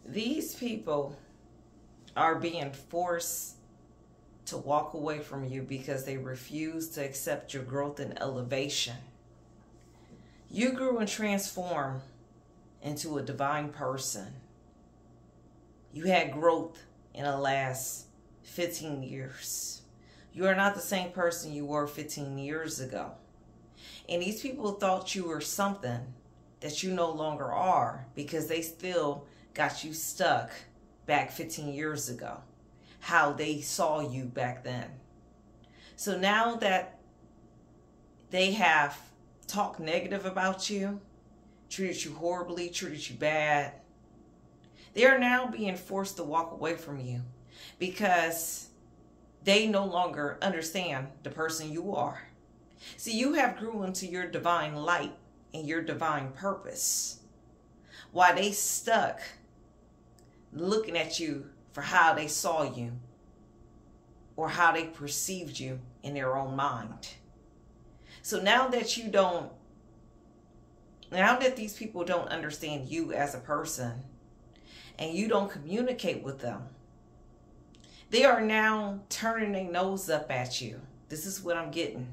These people are being forced to walk away from you because they refuse to accept your growth and elevation. You grew and transformed into a divine person. You had growth in the last 15 years. You are not the same person you were 15 years ago. And these people thought you were something that you no longer are because they still got you stuck back 15 years ago, how they saw you back then. So now that they have talked negative about you, treated you horribly, treated you bad, they are now being forced to walk away from you because they no longer understand the person you are. See, you have grew into your divine light and your divine purpose, while they stuck looking at you for how they saw you or how they perceived you in their own mind. So now that these people don't understand you as a person and you don't communicate with them, they are now turning their nose up at you. This is what I'm getting.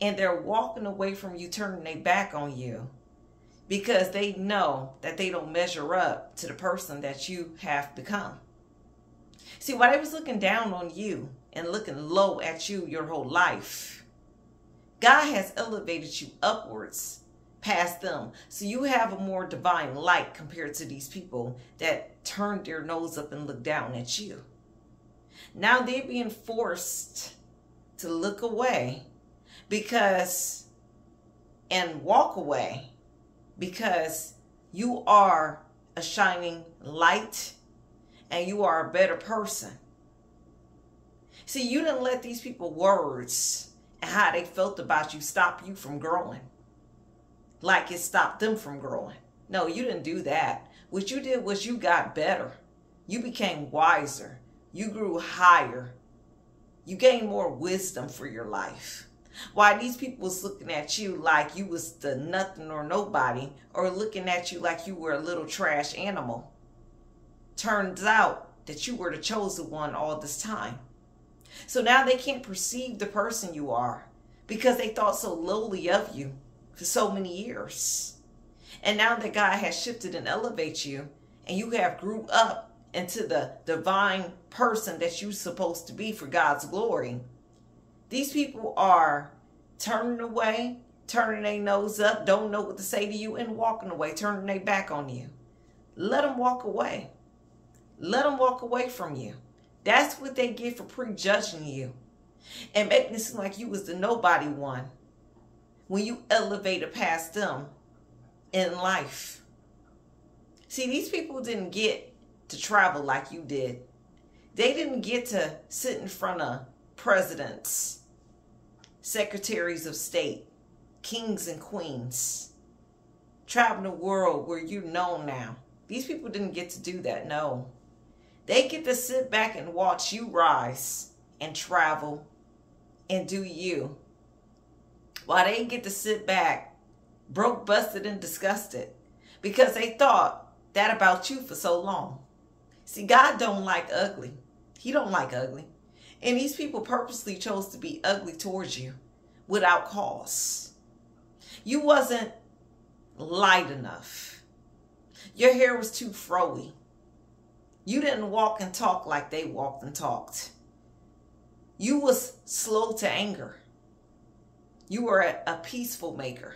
And they're walking away from you, turning their back on you because they know that they don't measure up to the person that you have become. See, while they was looking down on you and looking low at you your whole life, God has elevated you upwards past them. So you have a more divine light compared to these people that turned their nose up and looked down at you. Now they're being forced to look away and walk away because you are a shining light and you are a better person. See, you didn't let these people's words and how they felt about you stop you from growing like it stopped them from growing. No, you didn't do that. What you did was you got better. You became wiser. You grew higher. You gained more wisdom for your life. Why these people was looking at you like you was the nothing or nobody, or looking at you like you were a little trash animal. Turns out that you were the chosen one all this time. So now they can't perceive the person you are because they thought so lowly of you for so many years. And now that God has shifted and elevated you and you have grew up into the divine person that you're supposed to be for God's glory, these people are turning away, turning their nose up, don't know what to say to you, and walking away, turning their back on you. Let them walk away. Let them walk away from you. That's what they get for prejudging you and making it seem like you was the nobody one when you elevated past them in life. See, these people didn't get to travel like you did. They didn't get to sit in front of presidents, secretaries of state, kings and queens, travel the world where you're known now. These people didn't get to do that, no. They get to sit back and watch you rise and travel and do you, while they get to sit back broke, busted, and disgusted because they thought that about you for so long. See, God don't like ugly. He don't like ugly. And these people purposely chose to be ugly towards you without cause. You wasn't light enough. Your hair was too froey. You didn't walk and talk like they walked and talked. You was slow to anger. You were a peaceful maker.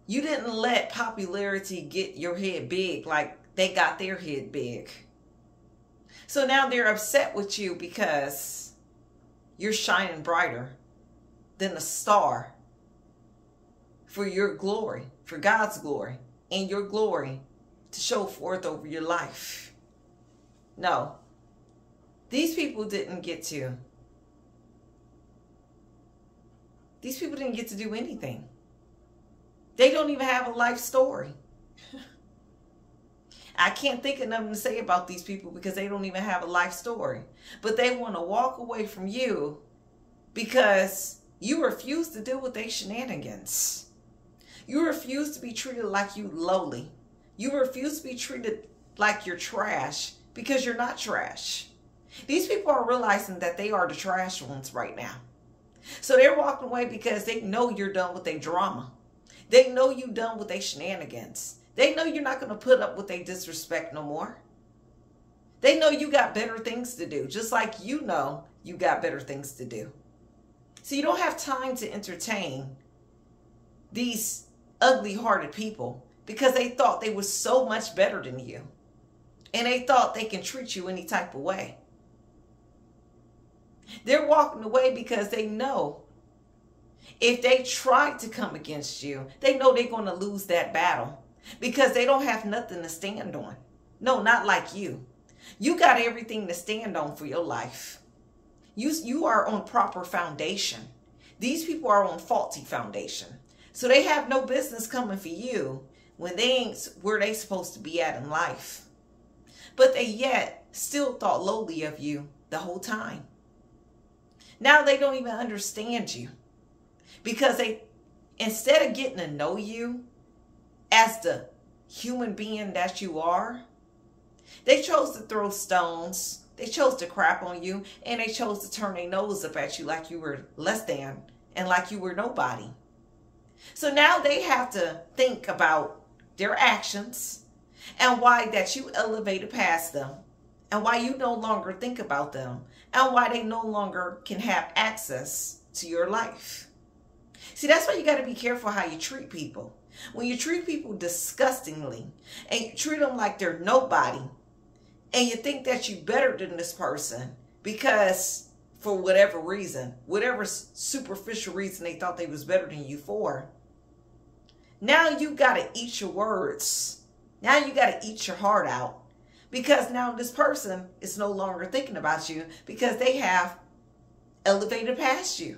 You didn't let popularity get your head big like they got their head big. So now they're upset with you because you're shining brighter than a star for your glory, for God's glory, and your glory to show forth over your life. No, these people didn't get to. These people didn't get to do anything. They don't even have a life story. I can't think of nothing to say about these people because they don't even have a life story. But they want to walk away from you because you refuse to deal with their shenanigans. You refuse to be treated like you lowly You refuse to be treated like you're trash because you're not trash. These people are realizing that they are the trash ones right now. So they're walking away because they know you're done with their drama. They know you're done with their shenanigans. They know you're not going to put up with their disrespect no more. They know you got better things to do, just like you know you got better things to do. So you don't have time to entertain these ugly-hearted people because they thought they were so much better than you. And they thought they can treat you any type of way. They're walking away because they know if they try to come against you, they know they're going to lose that battle because they don't have nothing to stand on. No, not like you. You got everything to stand on for your life. You are on proper foundation. These people are on faulty foundation. So they have no business coming for you when they ain't where they supposed to be at in life. But they yet still thought lowly of you the whole time. Now they don't even understand you because they, instead of getting to know you as the human being that you are, they chose to throw stones. They chose to crap on you, and they chose to turn their nose up at you like you were less than and like you were nobody. So now they have to think about their actions and why that you elevated past them and why you no longer think about them and why they no longer can have access to your life. See, that's why you got to be careful how you treat people. When you treat people disgustingly and you treat them like they're nobody and you think that you're better than this person because for whatever reason, whatever superficial reason they thought they was better than you for, now you got to eat your words. Now you got to eat your heart out because now this person is no longer thinking about you because they have elevated past you.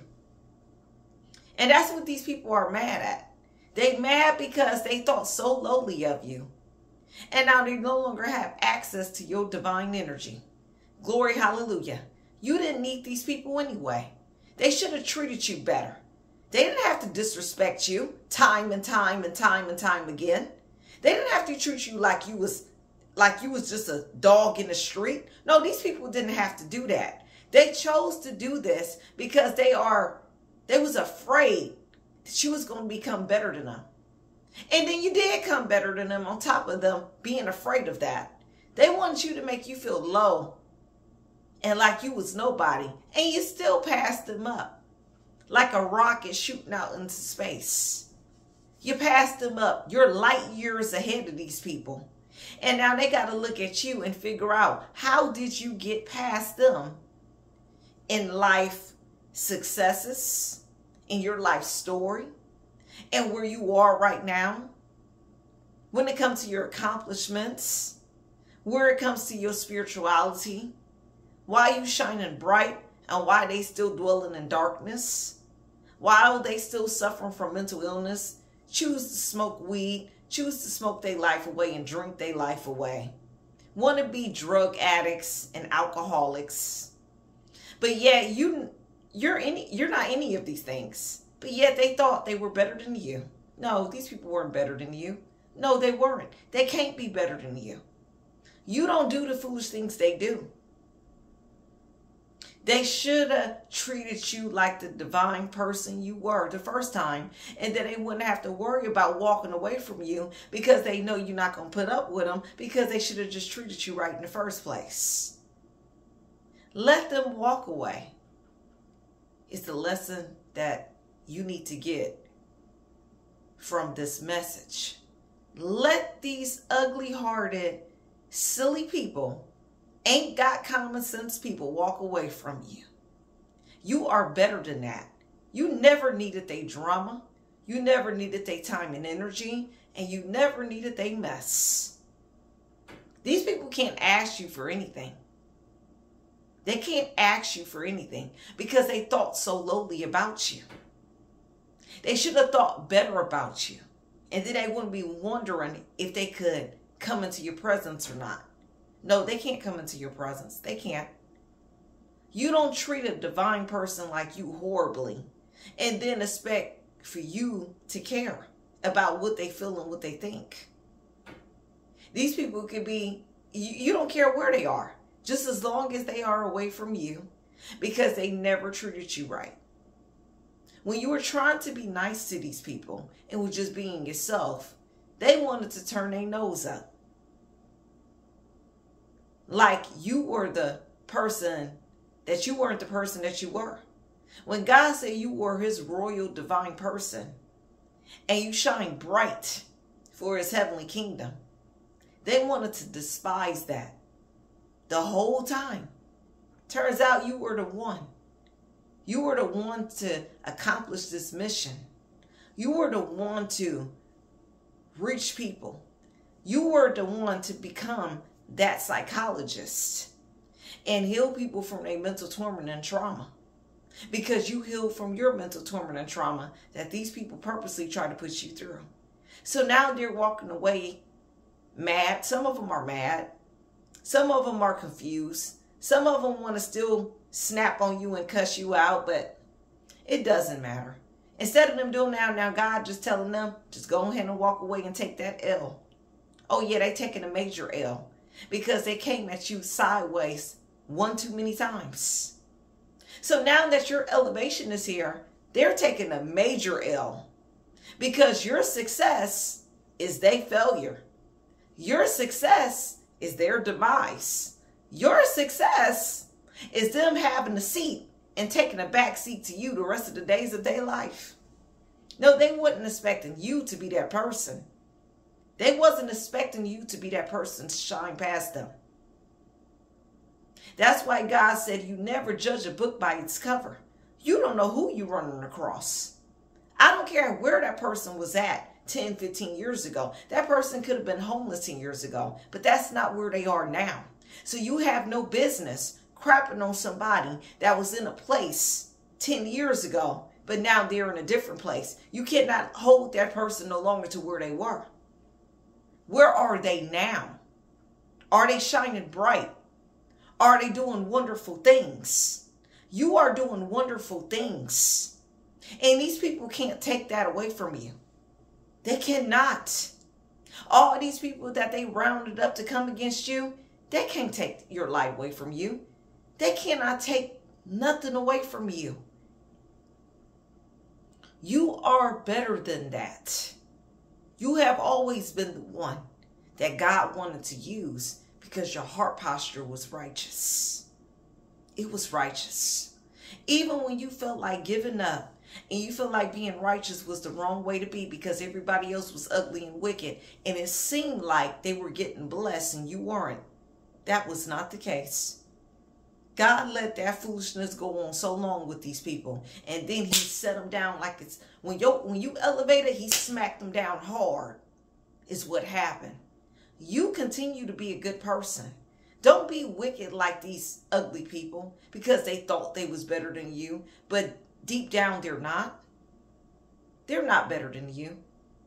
And that's what these people are mad at. They mad because they thought so lowly of you. And now they no longer have access to your divine energy. Glory, hallelujah. You didn't need these people anyway. They should have treated you better. They didn't have to disrespect you time and time and time and time again. They didn't have to treat you like you was just a dog in the street. No, these people didn't have to do that. They chose to do this because they was afraid that you was going to become better than them. And then you did come better than them on top of them being afraid of that. They wanted you to make you feel low and like you was nobody. And you still passed them up like a rocket shooting out into space. You passed them up. You're light years ahead of these people. And now they got to look at you and figure out, how did you get past them in life successes, in your life story, and where you are right now? When it comes to your accomplishments, where it comes to your spirituality, why you shining bright and why they still dwelling in darkness, why they still suffering from mental illness, choose to smoke weed, choose to smoke their life away and drink their life away, want to be drug addicts and alcoholics, but yet you're not any of these things, but yet they thought they were better than you. No, these people weren't better than you. No, they weren't. They can't be better than you. You don't do the foolish things they do. They should have treated you like the divine person you were the first time, and then they wouldn't have to worry about walking away from you because they know you're not going to put up with them, because they should have just treated you right in the first place. Let them walk away. It's the lesson that you need to get from this message. Let these ugly-hearted, silly people, ain't got common sense people walk away from you. You are better than that. You never needed their drama. You never needed their time and energy. And you never needed their mess. These people can't ask you for anything. They can't ask you for anything because they thought so lowly about you. They should have thought better about you. And then they wouldn't be wondering if they could come into your presence or not. No, they can't come into your presence. They can't. You don't treat a divine person like you horribly and then expect for you to care about what they feel and what they think. These people could be, you don't care where they are, just as long as they are away from you, because they never treated you right. When you were trying to be nice to these people and were just being yourself, they wanted to turn their nose up. Like you were the person that you weren't the person that you were. When God said you were his royal divine person and you shine bright for his heavenly kingdom, they wanted to despise that the whole time. Turns out you were the one. You were the one to accomplish this mission. You were the one to reach people. You were the one to become that psychologist and heal people from their mental torment and trauma. Because you healed from your mental torment and trauma that these people purposely try to put you through. So now they're walking away mad. Some of them are mad. Some of them are confused. Some of them want to still snap on you and cuss you out, but it doesn't matter. Instead of them doing that, now God just telling them, just go ahead and walk away and take that L. Oh yeah, they taking a major L because they came at you sideways one too many times. So now that your elevation is here, they're taking a major L because your success is their failure. Your success is their demise. Your success is them having a seat and taking a back seat to you the rest of the days of their life. No, they wasn't expecting you to be that person. They wasn't expecting you to be that person to shine past them. That's why God said you never judge a book by its cover. You don't know who you're running across. I don't care where that person was at 10, 15 years ago. That person could have been homeless 10 years ago, but that's not where they are now. So you have no business crapping on somebody that was in a place 10 years ago, but now they're in a different place. You cannot hold that person no longer to where they were. Where are they now? Are they shining bright? Are they doing wonderful things? You are doing wonderful things. And these people can't take that away from you. They cannot. All these people that they rounded up to come against you, they can't take your light away from you. They cannot take nothing away from you. You are better than that. You have always been the one that God wanted to use because your heart posture was righteous. It was righteous. Even when you felt like giving up and you felt like being righteous was the wrong way to be because everybody else was ugly and wicked and it seemed like they were getting blessed and you weren't. That was not the case. God let that foolishness go on so long with these people. And then he set them down like it's, when you elevated, he smacked them down hard is what happened. You continue to be a good person. Don't be wicked like these ugly people because they thought they was better than you. But deep down, they're not. They're not better than you.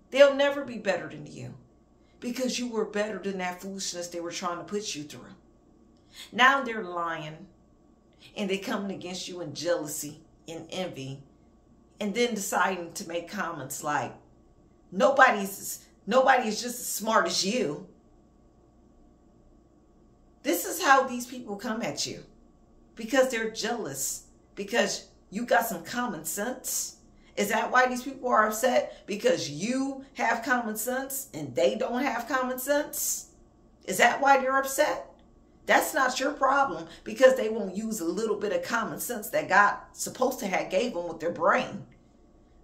They'll never be better than you because you were better than that foolishness they were trying to put you through. Now they're lying. And they coming against you in jealousy and envy. And then deciding to make comments like, nobody is just as smart as you. This is how these people come at you. Because they're jealous. Because you got some common sense. Is that why these people are upset? Because you have common sense and they don't have common sense? Is that why they're upset? That's not your problem because they won't use a little bit of common sense that God supposed to have gave them with their brain.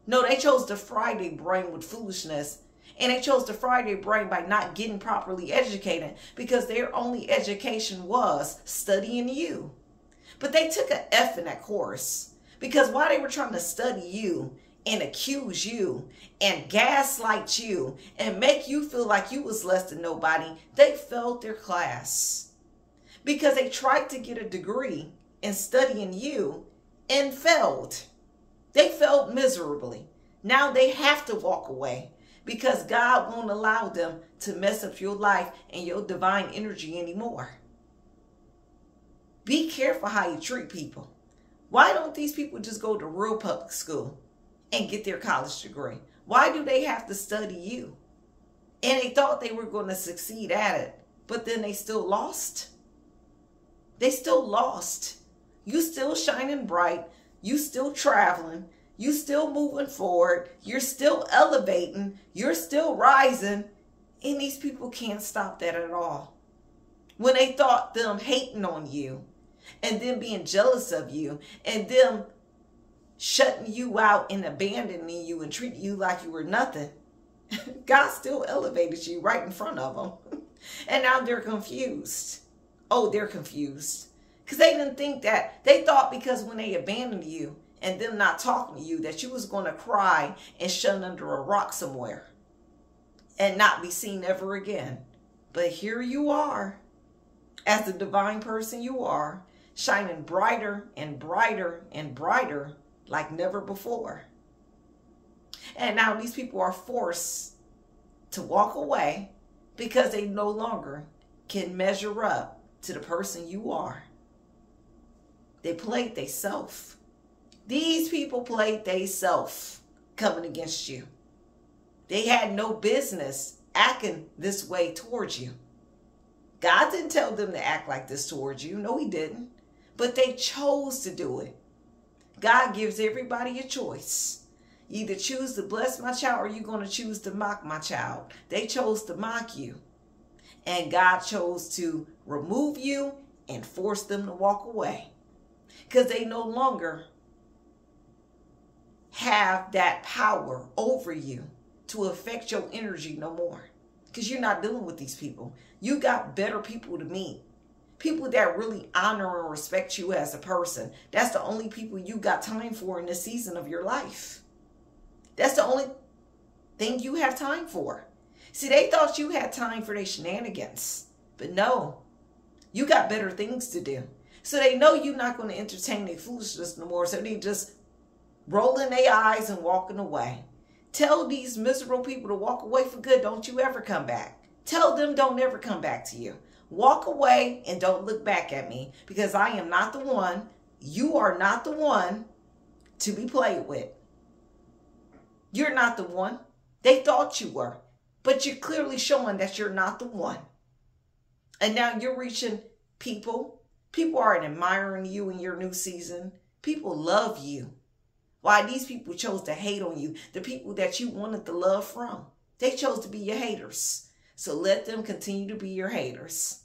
No, they chose to fry their brain with foolishness. And they chose to fry their brain by not getting properly educated because their only education was studying you. But they took an F in that course because while they were trying to study you and accuse you and gaslight you and make you feel like you was less than nobody, they failed their class. Because they tried to get a degree in studying you and failed. They failed miserably. Now they have to walk away because God won't allow them to mess up your life and your divine energy anymore. Be careful how you treat people. Why don't these people just go to real public school and get their college degree? Why do they have to study you? And they thought they were going to succeed at it. But then they still lost. They still lost. You still shining bright. You still traveling. You still moving forward. You're still elevating. You're still rising. And these people can't stop that at all. When they thought them hating on you and them being jealous of you and them shutting you out and abandoning you and treating you like you were nothing, God still elevated you right in front of them. And now they're confused. Oh, they're confused. Because they didn't think that. They thought because when they abandoned you and them not talking to you that you was going to cry and shun under a rock somewhere and not be seen ever again. But here you are, as the divine person you are, shining brighter and brighter and brighter like never before. And now these people are forced to walk away because they no longer can measure up to the person you are. They played they self. These people played they self coming against you. They had no business acting this way towards you. God didn't tell them to act like this towards you. No, he didn't. But they chose to do it. God gives everybody a choice. You either choose to bless my child or you're going to choose to mock my child. They chose to mock you. And God chose to remove you and force them to walk away. Because they no longer have that power over you to affect your energy no more. Because you're not dealing with these people. You got better people to meet. People that really honor and respect you as a person. That's the only people you got time for in this season of your life. That's the only thing you have time for. See, they thought you had time for their shenanigans. But no, you got better things to do. So they know you're not going to entertain their foolishness no more. So they just rolling their eyes and walking away. Tell these miserable people to walk away for good. Don't you ever come back. Tell them don't ever come back to you. Walk away and don't look back at me, because I am not the one. You are not the one to be played with. You're not the one. They thought you were, but you're clearly showing that you're not the one. And now you're reaching people. People are admiring you in your new season. People love you. Why these people chose to hate on you, the people that you wanted the love from, they chose to be your haters. So let them continue to be your haters.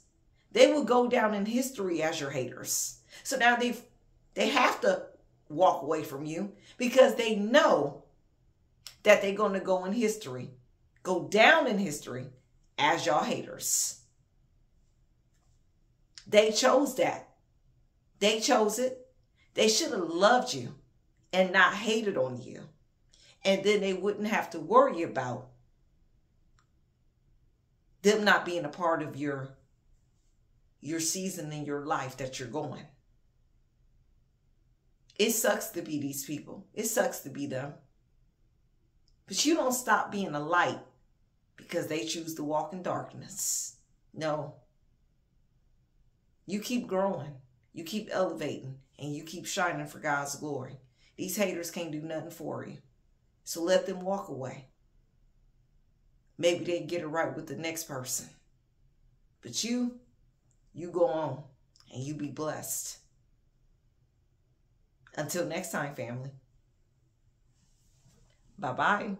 They will go down in history as your haters. So now they have to walk away from you because they know that they're going to go in history, go down in history as y'all haters. They chose that. They chose it. They should have loved you and not hated on you. And then they wouldn't have to worry about them not being a part of your season in your life that you're going. It sucks to be these people. It sucks to be them. But you don't stop being a light because they choose to walk in darkness. No. You keep growing. You keep elevating. And you keep shining for God's glory. These haters can't do nothing for you. So let them walk away. Maybe they get it right with the next person. But you go on and you be blessed. Until next time, family. Bye-bye.